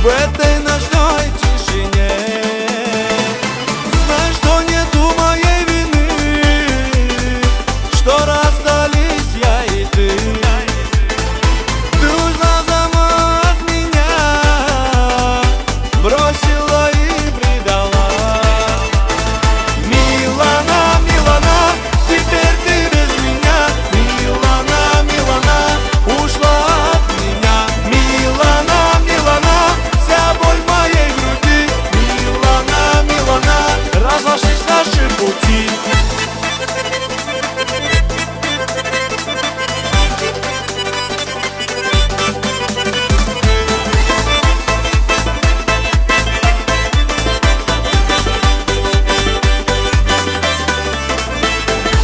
в этой ночной тишине. Знай, что нету моей вины, что расстались я и ты. Ты ушла сама от меня, бросила и предала. Милана, Милана, теперь ты без меня. Милана, Милана, ушла от меня. Милана, Милана, вся боль в моей груди. Милана, Милана, разошлись наши пути.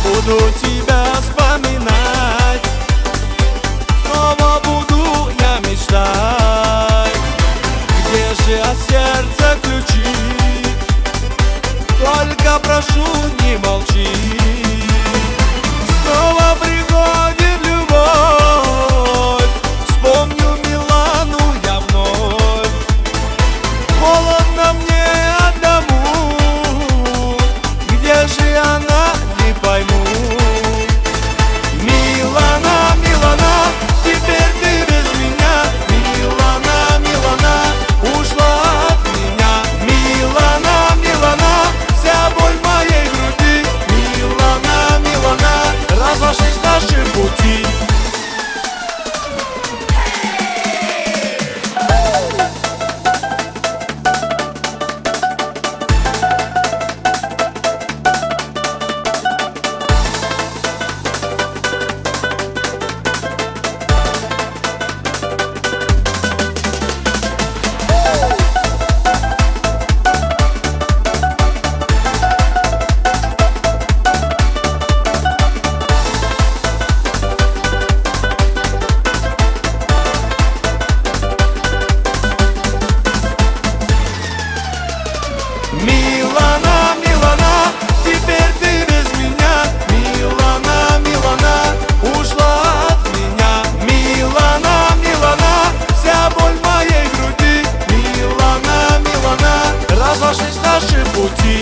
Буду тебя вспоминать, снова буду я мечтать. Где же от сердца ключи? Только прошу, не молчи. Снова приходит любовь, вспомню Милану я вновь. Холодно мне одному, где же она, не пойму. Милана, Милана, теперь ты без меня. Милана, Милана, ушла от меня. Милана, Милана, вся боль в моей груди. Милана, Милана, разошлись наши пути. Милана, Милана, теперь ты без меня. Милана, Милана, ушла от меня. Милана, Милана, вся боль в моей груди. Милана, Милана, разошлись наши пути.